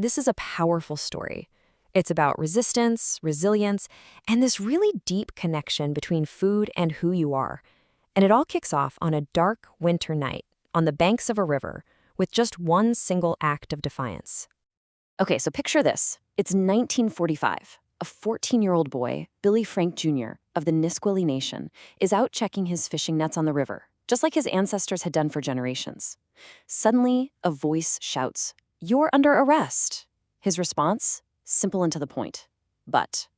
this is a powerful story. It's about resistance, resilience, and this really deep connection between food and who you are. And it all kicks off on a dark winter night on the banks of a river with just one single act of defiance. Okay, so picture this. It's 1945. A 14-year-old boy, Billy Frank Jr. of the Nisqually Nation, is out checking his fishing nets on the river, just like his ancestors had done for generations. Suddenly, a voice shouts, "You're under arrest." His response? Simple and to the point. But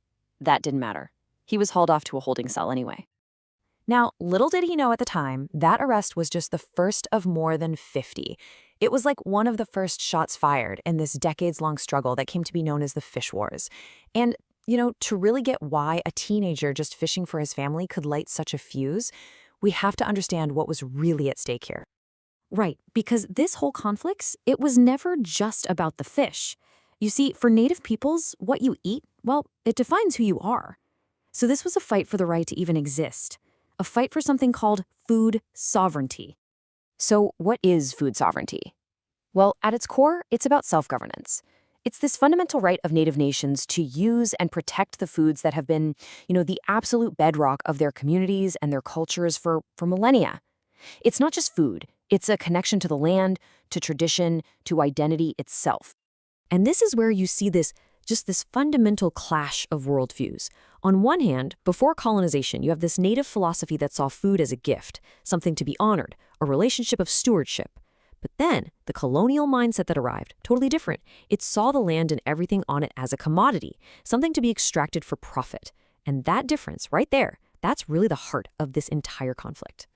that didn't matter. He was hauled off to a holding cell anyway. Now, little did he know at the time, that arrest was just the first of more than 50. It was like one of the first shots fired in this decades-long struggle that came to be known as the Fish Wars. And, to really get why a teenager just fishing for his family could light such a fuse, we have to understand what was really at stake here. Right, because this whole conflict, it was never just about the fish. You see, for Native peoples, what you eat, well, it defines who you are. So this was a fight for the right to even exist. A fight for something called food sovereignty. So what is food sovereignty? Well, at its core, it's about self-governance. It's this fundamental right of Native nations to use and protect the foods that have been, the absolute bedrock of their communities and their cultures for millennia. It's not just food. It's a connection to the land, to tradition, to identity itself. And this is where you see this fundamental clash of worldviews. On one hand, before colonization, you have this native philosophy that saw food as a gift, something to be honored, a relationship of stewardship. But then, the colonial mindset that arrived, totally different. It saw the land and everything on it as a commodity, something to be extracted for profit. And that difference, right there, that's really the heart of this entire conflict.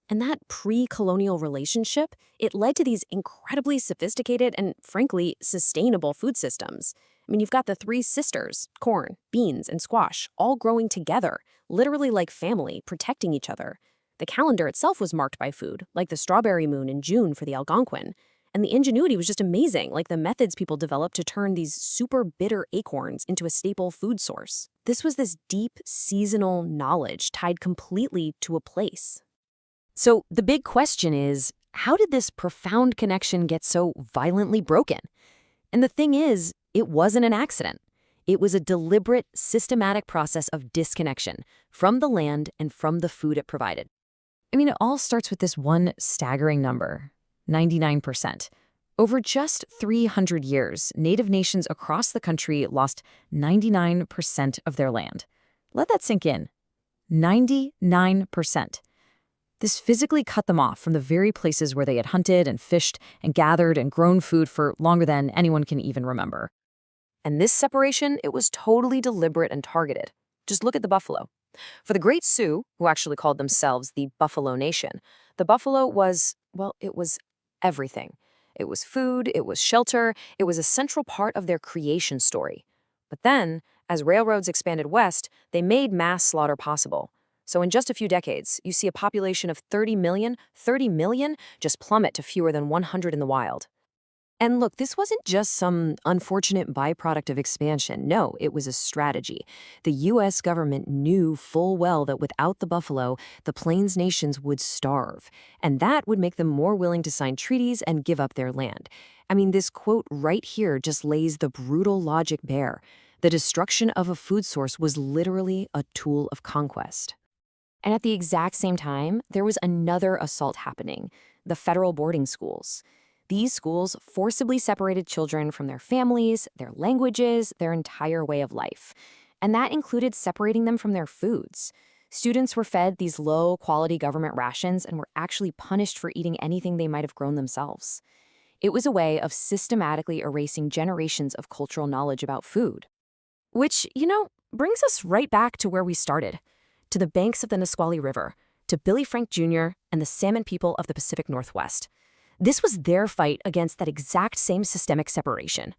And that pre-colonial relationship, it led to these incredibly sophisticated and, frankly, sustainable food systems. I mean, you've got the three sisters, corn, beans, and squash, all growing together, literally like family, protecting each other. The calendar itself was marked by food, like the strawberry moon in June for the Algonquin. And the ingenuity was just amazing, like the methods people developed to turn these super bitter acorns into a staple food source. This was this deep, seasonal knowledge tied completely to a place. So the big question is, how did this profound connection get so violently broken? And the thing is, it wasn't an accident. It was a deliberate, systematic process of disconnection from the land and from the food it provided. I mean, it all starts with this one staggering number, 99%. Over just 300 years, Native nations across the country lost 99% of their land. Let that sink in. 99%. This physically cut them off from the very places where they had hunted and fished and gathered and grown food for longer than anyone can even remember. And this separation, it was totally deliberate and targeted. Just look at the buffalo. For the Great Sioux, who actually called themselves the Buffalo Nation, the buffalo was, well, it was everything. It was food, it was shelter, it was a central part of their creation story. But then, as railroads expanded west, they made mass slaughter possible. So in just a few decades, you see a population of 30 million just plummet to fewer than 100 in the wild. And look, this wasn't just some unfortunate byproduct of expansion. No, it was a strategy. The U.S. government knew full well that without the buffalo, the Plains nations would starve. And that would make them more willing to sign treaties and give up their land. I mean, this quote right here just lays the brutal logic bare. The destruction of a food source was literally a tool of conquest. And at the exact same time, there was another assault happening, the federal boarding schools. These schools forcibly separated children from their families, their languages, their entire way of life. And that included separating them from their foods. Students were fed these low-quality government rations and were actually punished for eating anything they might have grown themselves. It was a way of systematically erasing generations of cultural knowledge about food. Which, brings us right back to where we started, to the banks of the Nisqually River, to Billy Frank Jr. and the Salmon people of the Pacific Northwest. This was their fight against that exact same systemic separation.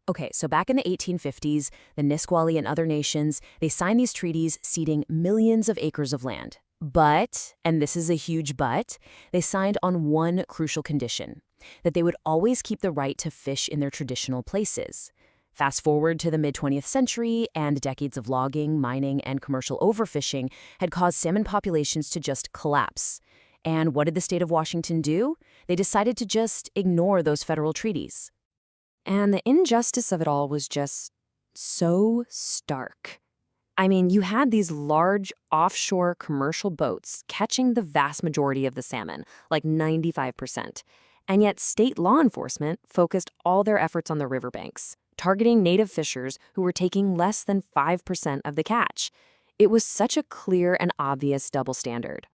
Okay, so back in the 1850s, the Nisqually and other nations, they signed these treaties ceding millions of acres of land. But, and this is a huge but, they signed on one crucial condition, that they would always keep the right to fish in their traditional places. Fast forward to the mid-20th century, and decades of logging, mining, and commercial overfishing had caused salmon populations to just collapse. And what did the state of Washington do? They decided to just ignore those federal treaties. And the injustice of it all was just so stark. I mean, you had these large offshore commercial boats catching the vast majority of the salmon, like 95%. And yet, state law enforcement focused all their efforts on the riverbanks, targeting native fishers who were taking less than 5% of the catch. It was such a clear and obvious double standard.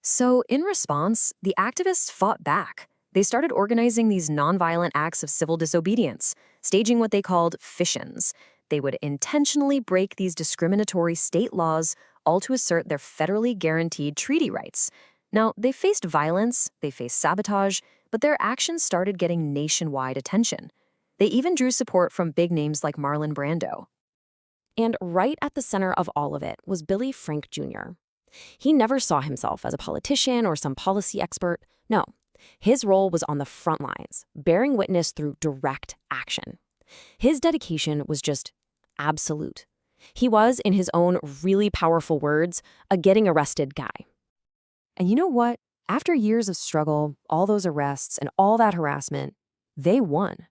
So, in response, the activists fought back. They started organizing these nonviolent acts of civil disobedience, staging what they called fish-ins. They would intentionally break these discriminatory state laws, all to assert their federally guaranteed treaty rights. Now, they faced violence, they faced sabotage, but their actions started getting nationwide attention. They even drew support from big names like Marlon Brando. And right at the center of all of it was Billy Frank Jr. He never saw himself as a politician or some policy expert. No, his role was on the front lines, bearing witness through direct action. His dedication was just absolute. He was, in his own really powerful words, a getting arrested guy. And you know what? After years of struggle, all those arrests, and all that harassment, they won.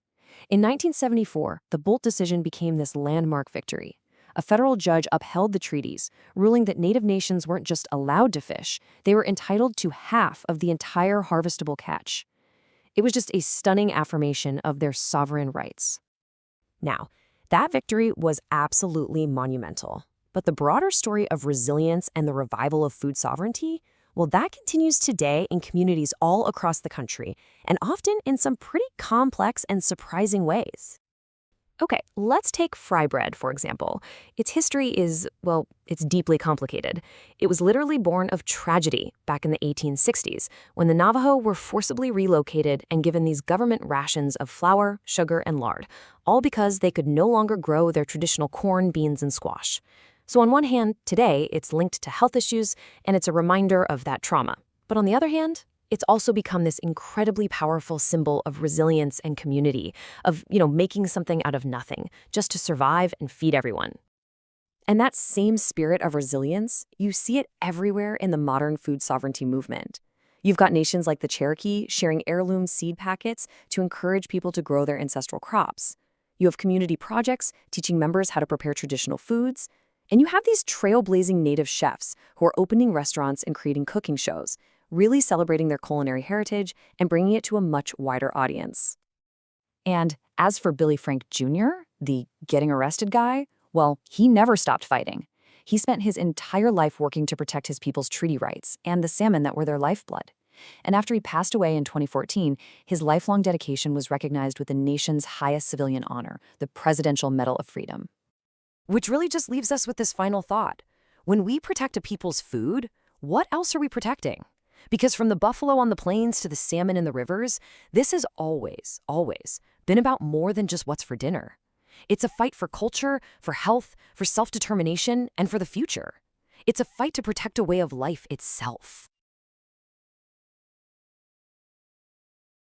In 1974, the Bolt decision became this landmark victory. A federal judge upheld the treaties, ruling that Native nations weren't just allowed to fish, they were entitled to half of the entire harvestable catch. It was just a stunning affirmation of their sovereign rights. Now, that victory was absolutely monumental. But the broader story of resilience and the revival of food sovereignty, well, that continues today in communities all across the country, and often in some pretty complex and surprising ways. Okay, let's take fry bread, for example. Its history is, well, it's deeply complicated. It was literally born of tragedy back in the 1860s, when the Navajo were forcibly relocated and given these government rations of flour, sugar, and lard, all because they could no longer grow their traditional corn, beans, and squash. So on one hand, today, it's linked to health issues, and it's a reminder of that trauma. But on the other hand, it's also become this incredibly powerful symbol of resilience and community, of, making something out of nothing, just to survive and feed everyone. And that same spirit of resilience, you see it everywhere in the modern food sovereignty movement. You've got nations like the Cherokee sharing heirloom seed packets to encourage people to grow their ancestral crops. You have community projects teaching members how to prepare traditional foods. And you have these trailblazing native chefs who are opening restaurants and creating cooking shows, really celebrating their culinary heritage and bringing it to a much wider audience. And as for Billy Frank Jr., the getting arrested guy, well, he never stopped fighting. He spent his entire life working to protect his people's treaty rights and the salmon that were their lifeblood. And after he passed away in 2014, his lifelong dedication was recognized with the nation's highest civilian honor, the Presidential Medal of Freedom. Which really just leaves us with this final thought. When we protect a people's food, what else are we protecting? Because from the buffalo on the plains to the salmon in the rivers, this has always, always been about more than just what's for dinner. It's a fight for culture, for health, for self-determination, and for the future. It's a fight to protect a way of life itself.